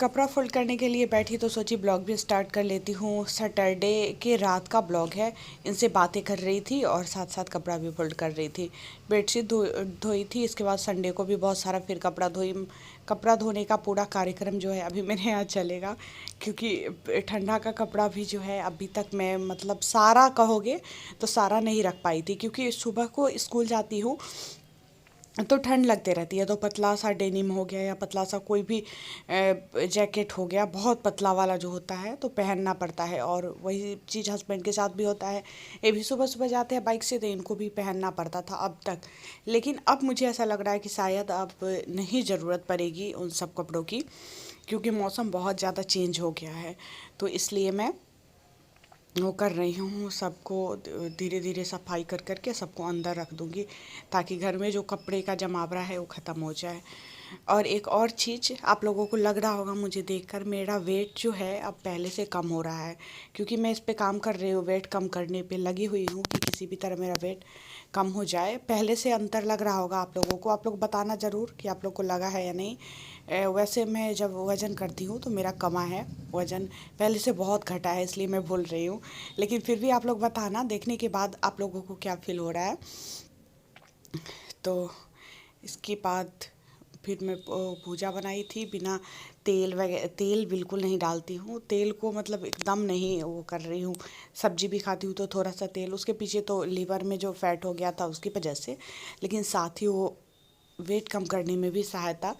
कपड़ा फोल्ड करने के लिए बैठी तो सोची ब्लॉग भी स्टार्ट कर लेती हूँ। सैटरडे के रात का ब्लॉग है। इनसे बातें कर रही थी और साथ साथ कपड़ा भी फोल्ड कर रही थी। बेडशीट धोई थी। इसके बाद संडे को भी बहुत सारा फिर कपड़ा धोई। कपड़ा धोने का पूरा कार्यक्रम जो है अभी मेरे यहाँ चलेगा, क्योंकि ठंडा का कपड़ा भी जो है अभी तक मैं मतलब सारा कहोगे तो सारा नहीं रख पाई थी, क्योंकि सुबह को स्कूल जाती हूँ तो ठंड लगते रहती है। तो पतला सा डेनिम हो गया या पतला सा कोई भी जैकेट हो गया, बहुत पतला वाला जो होता है तो पहनना पड़ता है। और वही चीज़ हस्बैंड के साथ भी होता है। ये भी सुबह सुबह जाते हैं बाइक से तो इनको भी पहनना पड़ता था अब तक। लेकिन अब मुझे ऐसा लग रहा है कि शायद अब नहीं ज़रूरत पड़ेगी उन सब कपड़ों की, क्योंकि मौसम बहुत ज़्यादा चेंज हो गया है। तो इसलिए मैं वो कर रही हूँ, सबको धीरे धीरे सफाई कर करके सबको अंदर रख दूँगी, ताकि घर में जो कपड़े का जमावड़ा है वो ख़त्म हो जाए। और एक और चीज़, आप लोगों को लग रहा होगा मुझे देखकर मेरा वेट जो है अब पहले से कम हो रहा है, क्योंकि मैं इस पे काम कर रही हूँ। वेट कम करने पे लगी हुई हूँ कि किसी भी तरह मेरा वेट कम हो जाए। पहले से अंतर लग रहा होगा आप लोगों को। आप लोग बताना ज़रूर कि आप लोग को लगा है या नहीं। वैसे मैं जब वज़न करती हूँ तो मेरा कमा है वज़न, पहले से बहुत घटा है, इसलिए मैं भूल रही हूँ। लेकिन फिर भी आप लोग बताना देखने के बाद आप लोगों को क्या फील हो रहा है। तो इसके बाद फिर मैं भुजा बनाई थी बिना तेल वगैरह। तेल बिल्कुल नहीं डालती हूँ, तेल को मतलब एकदम नहीं वो कर रही हूँ। सब्जी भी खाती हूँ तो थोड़ा सा तेल, उसके पीछे तो लीवर में जो फैट हो गया था उसकी वजह से, लेकिन साथ ही वो वेट कम करने में भी सहायता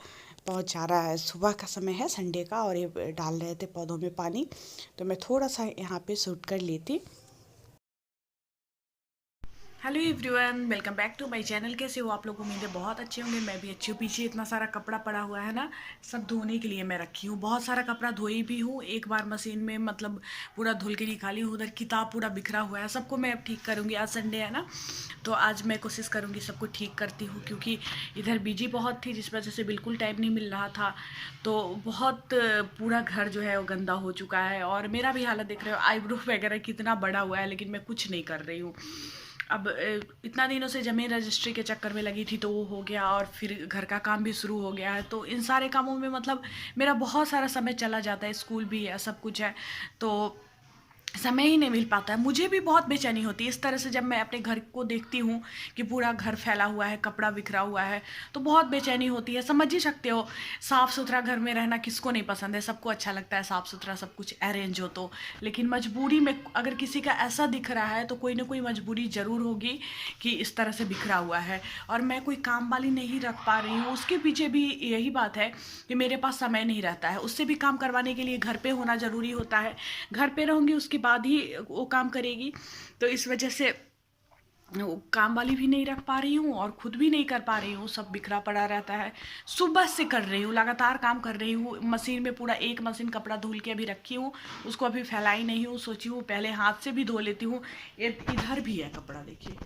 पहुंचा रहा है। सुबह का समय है संडे का और ये डाल रहे थे पौधों में पानी, तो मैं थोड़ा सा यहाँ पे शूट कर ली थी। Hello everyone, welcome back to my channel. कैसे हो आप लोग? उम्मीद है बहुत अच्छे होंगे। मैं भी अच्छी हूँ। पीछे इतना सारा कपड़ा पड़ा हुआ है ना, सब धोने के लिए मैं रखी हूँ। बहुत सारा कपड़ा धोई भी हूँ एक बार मशीन में, मतलब पूरा धुल के निकाली हूँ। उधर किताब पूरा बिखरा हुआ है, सबको मैं अब ठीक करूँगी। आज संडे है ना, तो आज मैं कोशिश करूँगी सबको ठीक करती हूँ, क्योंकि इधर बिजी बहुत थी जिस वजह से बिल्कुल टाइम नहीं मिल रहा था। तो बहुत पूरा घर जो है वो गंदा हो चुका है। और मेरा भी हालत देख रहे हो, आईब्रो वगैरह कितना बड़ा हुआ है, लेकिन मैं कुछ नहीं कर रही हूँ। अब इतना दिनों से ज़मीन रजिस्ट्री के चक्कर में लगी थी तो वो हो गया, और फिर घर का काम भी शुरू हो गया है। तो इन सारे कामों में मतलब मेरा बहुत सारा समय चला जाता है। स्कूल भी है, सब कुछ है, तो समय ही नहीं मिल पाता है। मुझे भी बहुत बेचैनी होती है इस तरह से, जब मैं अपने घर को देखती हूँ कि पूरा घर फैला हुआ है, कपड़ा बिखरा हुआ है, तो बहुत बेचैनी होती है। समझ ही सकते हो, साफ़ सुथरा घर में रहना किसको नहीं पसंद है, सबको अच्छा लगता है साफ़ सुथरा सब कुछ अरेंज हो तो। लेकिन मजबूरी में अगर किसी का ऐसा दिख रहा है तो कोई ना कोई मजबूरी ज़रूर होगी कि इस तरह से बिखरा हुआ है। और मैं कोई काम वाली नहीं रख पा रही हूँ, उसके पीछे भी यही बात है कि मेरे पास समय नहीं रहता है। उससे भी काम करवाने के लिए घर पे होना ज़रूरी होता है। घर पे रहूँगी उसके बाद ही वो काम करेगी, तो इस वजह से काम वाली भी नहीं रख पा रही हूँ और खुद भी नहीं कर पा रही हूँ। सब बिखरा पड़ा रहता है। सुबह से कर रही हूँ, लगातार काम कर रही हूँ। मशीन में पूरा एक मशीन कपड़ा धुल के अभी रखी हूँ, उसको अभी फैलाई नहीं हूँ। सोची हूँ पहले हाथ से भी धो लेती हूँ। इधर भी है कपड़ा, देखिए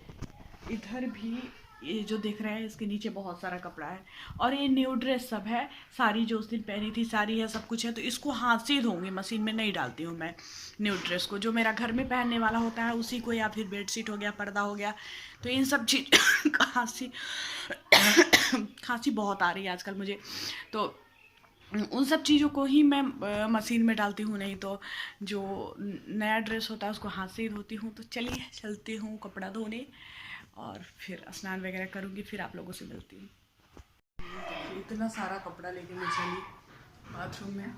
इधर भी, ये जो देख रहे हैं इसके नीचे बहुत सारा कपड़ा है। और ये न्यू ड्रेस सब है, साड़ी जो उस दिन पहनी थी साड़ी है, सब कुछ है। तो इसको हाथ से ही धोऊंगी, मशीन में नहीं डालती हूँ मैं। न्यू ड्रेस को जो मेरा घर में पहनने वाला होता है उसी को, या फिर बेडशीट हो गया, पर्दा हो गया, तो इन सब चीज़ खांसी खांसी बहुत आ रही है आजकल मुझे, तो उन सब चीज़ों को ही मैं मशीन में डालती हूँ। नहीं तो जो नया ड्रेस होता है उसको हाथ से ही धोती हूँ। तो चलिए चलती हूँ कपड़ा धोने, और फिर स्नान वगैरह करूँगी, फिर आप लोगों से मिलती हूँ। देखिए इतना सारा कपड़ा लेके मैं चली बाथरूम में,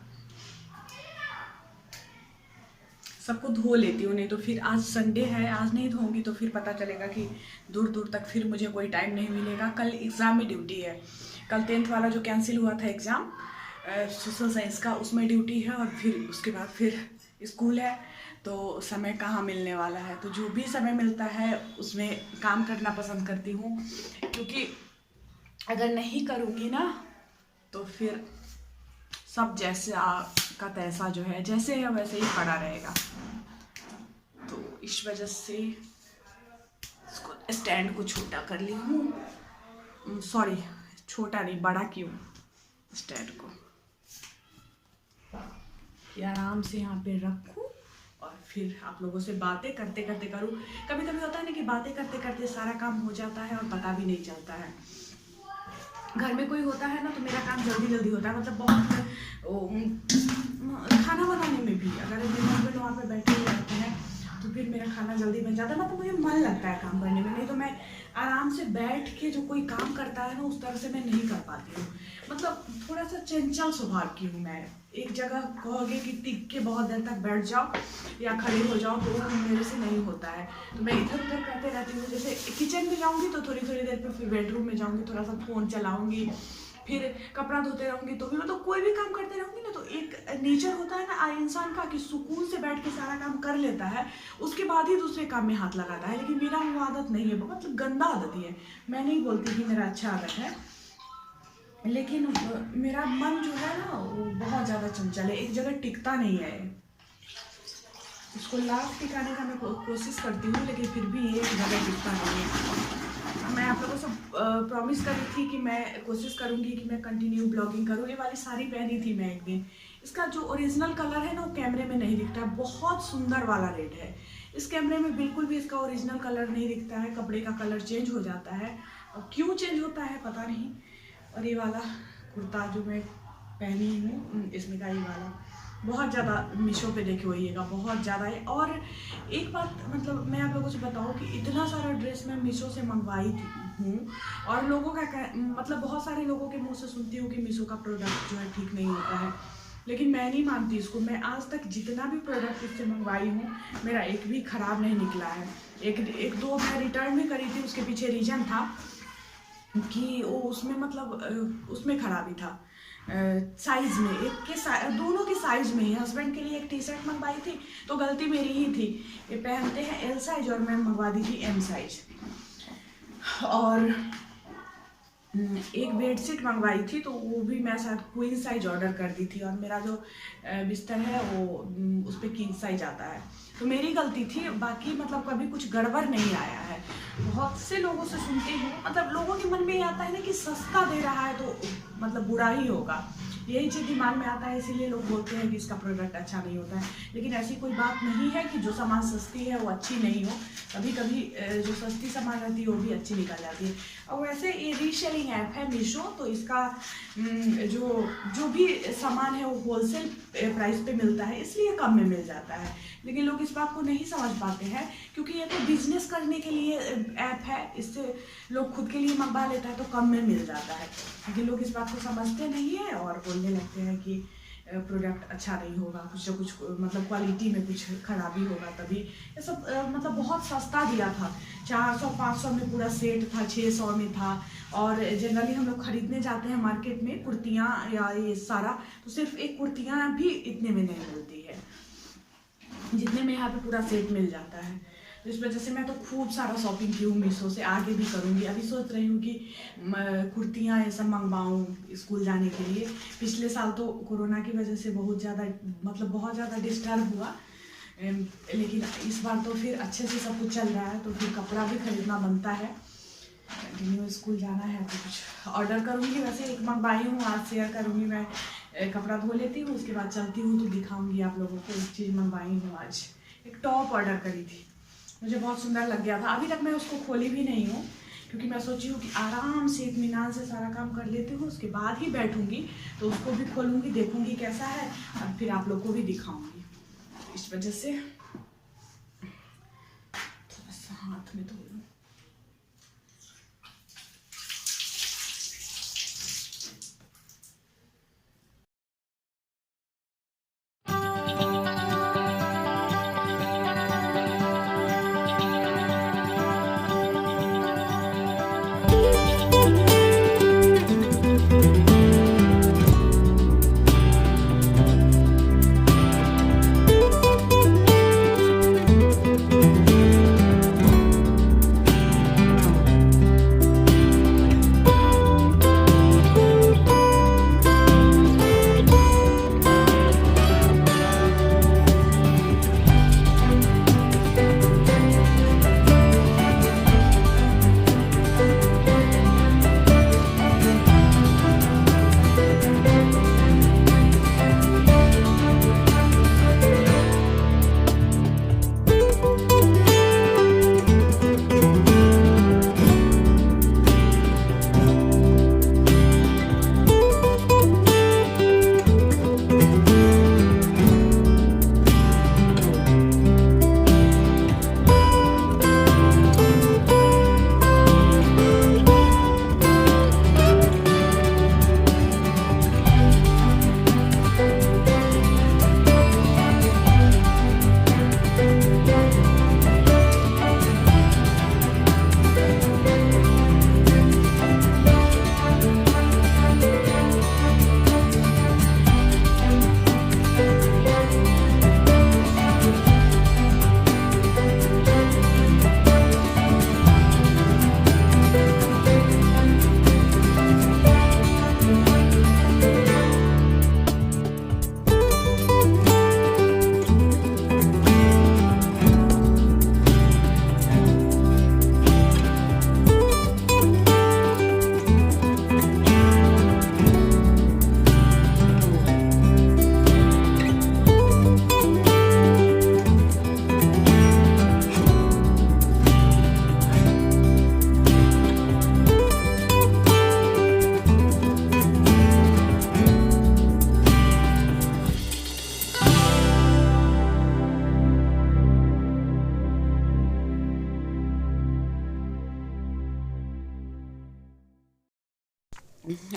सबको धो लेती हूँ। नहीं तो फिर आज संडे है, आज नहीं धोऊंगी तो फिर पता चलेगा कि दूर दूर तक फिर मुझे कोई टाइम नहीं मिलेगा। कल एग्ज़ाम में ड्यूटी है, कल 10th वाला जो कैंसिल हुआ था एग्ज़ाम सोशल साइंस का, उसमें ड्यूटी है। और फिर उसके बाद फिर स्कूल है, तो समय कहाँ मिलने वाला है। तो जो भी समय मिलता है उसमें काम करना पसंद करती हूँ, क्योंकि अगर नहीं करूँगी ना तो फिर सब जैसा का तैसा जो है, जैसे है वैसे ही पड़ा रहेगा। तो इस वजह से इसको स्टैंड को छोटा कर ली हूँ। सॉरी, छोटा नहीं बड़ा क्यों, स्टैंड को ये आराम से यहाँ पे रखूँ और फिर आप लोगों से बातें करते करते करूँ। कभी कभी होता है ना कि बातें करते करते सारा काम हो जाता है और पता भी नहीं चलता है। घर में कोई होता है ना तो मेरा काम जल्दी जल्दी होता है, मतलब बहुत मेरा खाना जल्दी बन जाता है, मतलब मुझे मन लगता है काम करने में। नहीं तो मैं आराम से बैठ के जो कोई काम करता है ना, उस तरह से मैं नहीं कर पाती हूँ। मतलब थोड़ा सा चंचल स्वभाव की हूँ मैं। एक जगह कहोगे कि टिक के बहुत देर तक बैठ जाओ या खड़े हो जाओ, तो वो मेरे से नहीं होता है। तो मैं इधर उधर करते रहती हूँ। जैसे किचन में जाऊँगी तो थोड़ी थोड़ी देर पर, फिर बेडरूम में जाऊँगी थोड़ा सा फ़ोन चलाऊँगी, फिर कपड़ा धोते रहूँगी, तो भी मतलब कोई भी काम करते रहूँगी ना, तो एक नेचर होता है ना इंसान का कि सुकून से बैठ के सारा काम कर लेता है, उसके बाद ही दूसरे काम में हाथ लगाता है। लेकिन मेरा वो आदत नहीं है, मतलब गंदा आदत ही है। मैं नहीं बोलती कि मेरा अच्छा आदत है, लेकिन मेरा मन जो है ना वो बहुत ज़्यादा चंचल है, एक जगह टिकता नहीं है। इसको लाख टिकाने का मैं कोशिश करती हूँ, लेकिन फिर भी एक जगह टिकता नहीं है। मैं आप लोगों से प्रॉमिस कर रही थी कि मैं कोशिश करूँगी कि मैं कंटिन्यू ब्लॉगिंग करूँ। ये वाली साड़ी पहनी थी मैं एक दिन। इसका जो ओरिजिनल कलर है ना वो कैमरे में नहीं दिखता, बहुत सुंदर वाला रेड है। इस कैमरे में बिल्कुल भी इसका ओरिजिनल कलर नहीं दिखता है, कपड़े का कलर चेंज हो जाता है। और क्यों चेंज होता है पता नहीं। और ये वाला कुर्ता जो मैं पहनी हूँ, इसमें का ये वाला बहुत ज़्यादा मीशो पे देखे होइएगा, बहुत ज़्यादा है। और एक बात मतलब मैं आप लोगों से बताऊँ कि इतना सारा ड्रेस मैं मीशो से मंगवाई हूँ, और लोगों का मतलब बहुत सारे लोगों के मुंह से सुनती हूँ कि मीशो का प्रोडक्ट जो है ठीक नहीं होता है, लेकिन मैं नहीं मानती इसको। मैं आज तक जितना भी प्रोडक्ट इससे मंगवाई हूँ, मेरा एक भी ख़राब नहीं निकला है। एक दो मैं रिटर्न भी करी थी, उसके पीछे रीज़न था कि वो उसमें मतलब उसमें खराबी था साइज़ में, एक के दोनों के साइज़ में ही। हस्बैंड के लिए एक टी शर्ट मंगवाई थी तो गलती मेरी ही थी, ये पहनते हैं एल साइज और मैं मंगवा दी थी एम साइज। और एक बेडशीट मंगवाई थी तो वो भी मैं शायद क्वीन साइज ऑर्डर कर दी थी, और मेरा जो बिस्तर है वो उस पर किंग साइज आता है, तो मेरी गलती थी। बाकी मतलब कभी कुछ गड़बड़ नहीं आया है। बहुत से लोगों से सुनती हूँ, मतलब लोगों के मन में ये आता है ना कि सस्ता दे रहा है तो मतलब बुरा ही होगा, यही चीज़ दिमाग में आता है, इसीलिए लोग बोलते हैं कि इसका प्रोडक्ट अच्छा नहीं होता है। लेकिन ऐसी कोई बात नहीं है कि जो सामान सस्ती है वो अच्छी नहीं हो। कभी कभी जो सस्ती सामान रहती है वो भी अच्छी निकल जाती है। और वैसे ये रीसेलिंग ऐप है मीशो, तो इसका जो भी सामान है वो होलसेल प्राइस पे मिलता है, इसलिए कम में मिल जाता है। लेकिन लोग इस बात को नहीं समझ पाते हैं, क्योंकि ये तो बिजनेस करने के लिए ऐप है, इससे लोग खुद के लिए मंगवा लेता है तो कम में मिल जाता है। लेकिन लोग इस बात को समझते नहीं है और बोलने लगते हैं कि प्रोडक्ट अच्छा नहीं होगा, कुछ ना कुछ मतलब क्वालिटी में कुछ खराबी होगा तभी। ये सब मतलब बहुत सस्ता दिया था, 400-500 में पूरा सेट था, 600 में था। और जनरली हम लोग खरीदने जाते हैं मार्केट में कुर्तियाँ या ये सारा, तो सिर्फ एक कुर्तियाँ भी इतने में नहीं मिलती है जितने में यहाँ पे पूरा सेट मिल जाता है। तो इस वजह से मैं तो खूब सारा शॉपिंग की हूँ मीशो से, आगे भी करूँगी। अभी सोच रही हूँ कि कुर्तियाँ ये सब मंगवाऊँ स्कूल जाने के लिए। पिछले साल तो कोरोना की वजह से बहुत ज़्यादा डिस्टर्ब हुआ, लेकिन इस बार तो फिर अच्छे से सब कुछ चल रहा है, तो फिर कपड़ा भी खरीदना बनता है। कंटिन्यू स्कूल जाना है तो कुछ ऑर्डर करूँगी। वैसे एक मंगवाई हूँ, आज शेयर करूँगी। मैं कपड़ा धो लेती हूँ, उसके बाद चलती हूँ तो दिखाऊँगी आप लोगों को। एक चीज़ मंगवाई हूँ आज, एक टॉप ऑर्डर करी थी, मुझे बहुत सुंदर लग गया था। अभी तक मैं उसको खोली भी नहीं हूँ, क्योंकि मैं सोची हूँ कि आराम से इत्मीनान से सारा काम कर लेती हूँ, उसके बाद ही बैठूँगी, तो उसको भी खोलूँगी, देखूँगी कैसा है, और फिर आप लोग को भी दिखाऊँगी। इस वजह से थोड़ा सा हाथ में धो लूँ।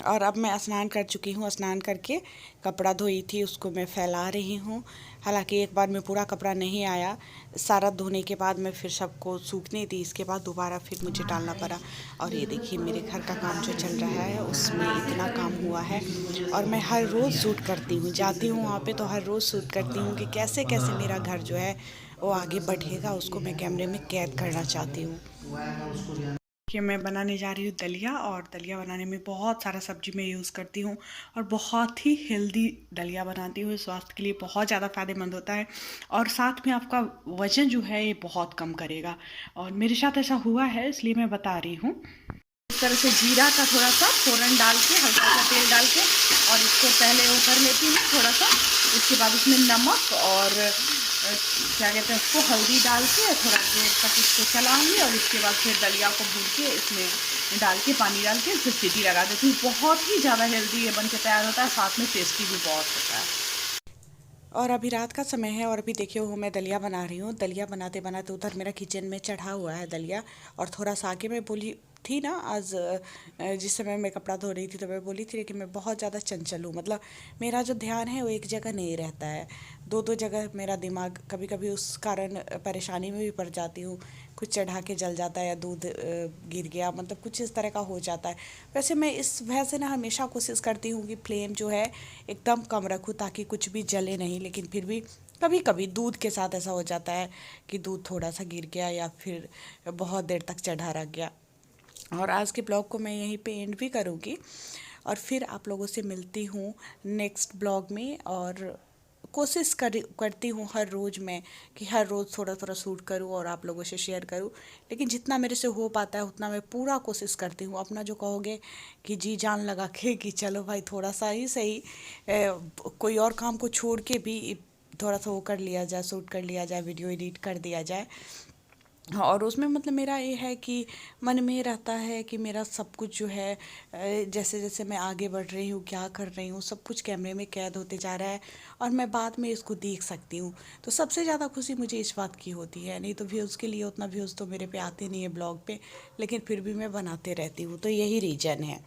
और अब मैं स्नान कर चुकी हूँ। स्नान करके कपड़ा धोई थी उसको मैं फैला रही हूँ। हालांकि एक बार में पूरा कपड़ा नहीं आया, सारा धोने के बाद मैं फिर सबको सूखने दी, इसके बाद दोबारा फिर मुझे डालना पड़ा। और ये देखिए मेरे घर का काम जो चल रहा है उसमें इतना काम हुआ है। और मैं हर रोज़ शूट करती हूँ, जाती हूँ वहाँ पे तो हर रोज़ शूट करती हूँ कि कैसे कैसे मेरा घर जो है वो आगे बढ़ेगा, उसको मैं कैमरे में कैद करना चाहती हूँ। कि मैं बनाने जा रही हूँ दलिया, और दलिया बनाने में बहुत सारा सब्जी मैं यूज़ करती हूँ और बहुत ही हेल्दी दलिया बनाती हूँ। स्वास्थ्य के लिए बहुत ज़्यादा फ़ायदेमंद होता है और साथ में आपका वज़न जो है ये बहुत कम करेगा। और मेरे साथ ऐसा हुआ है इसलिए मैं बता रही हूँ। इस तरह से जीरा का थोड़ा सा फ़ोरन डाल के, हल्का सा तेल डाल के, और इसको पहले वो कर लेती हूँ थोड़ा सा। इसके बाद उसमें नमक और क्या कहते हैं उसको हल्दी डाल के थोड़ा देर तक इसको चलाऊंगी, और इसके बाद फिर दलिया को भून के इसमें डाल के पानी डाल के फिर सीटी लगा देती हूँ। बहुत ही ज़्यादा हेल्दी ये बन के तैयार होता है, साथ में टेस्टी भी बहुत होता है। और अभी रात का समय है और अभी देखिए वो मैं दलिया बना रही हूँ। दलिया बनाते बनाते उधर मेरा किचन में चढ़ा हुआ है दलिया। और थोड़ा सा आगे मैं बोली थी ना आज, जिस समय मैं कपड़ा धो रही थी तो मैं बोली थी कि मैं बहुत ज़्यादा चंचल हूँ, मतलब मेरा जो ध्यान है वो एक जगह नहीं रहता है, दो दो जगह मेरा दिमाग, कभी कभी उस कारण परेशानी में भी पड़ जाती हूँ। कुछ चढ़ा के जल जाता है या दूध गिर गया, मतलब कुछ इस तरह का हो जाता है। वैसे मैं इस वजह से ना हमेशा कोशिश करती हूँ कि फ्लेम जो है एकदम कम रखूँ ताकि कुछ भी जले नहीं, लेकिन फिर भी कभी कभी दूध के साथ ऐसा हो जाता है कि दूध थोड़ा सा गिर गया या फिर बहुत देर तक चढ़ा रह गया। और आज के ब्लॉग को मैं यहीं पे एंड भी करूँगी और फिर आप लोगों से मिलती हूँ नेक्स्ट ब्लॉग में। और कोशिश करती हूँ हर रोज़ मैं कि हर रोज़ थोड़ा थोड़ा शूट करूँ और आप लोगों से शेयर करूँ, लेकिन जितना मेरे से हो पाता है उतना मैं पूरा कोशिश करती हूँ। अपना जो कहोगे कि जी जान लगा के कि चलो भाई थोड़ा सा ही सही, कोई और काम को छोड़ के भी थोड़ा सा वो कर लिया जाए, शूट कर लिया जाए, वीडियो एडिट कर दिया जाए। हाँ, और उसमें मतलब मेरा ये है कि मन में रहता है कि मेरा सब कुछ जो है जैसे जैसे मैं आगे बढ़ रही हूँ, क्या कर रही हूँ, सब कुछ कैमरे में कैद होते जा रहा है और मैं बाद में इसको देख सकती हूँ। तो सबसे ज़्यादा खुशी मुझे इस बात की होती है। नहीं तो व्यूज़ के लिए उतना व्यूज़ तो मेरे पे आते नहीं है ब्लॉग पे, लेकिन फिर भी मैं बनाते रहती हूँ, तो यही रीज़न है।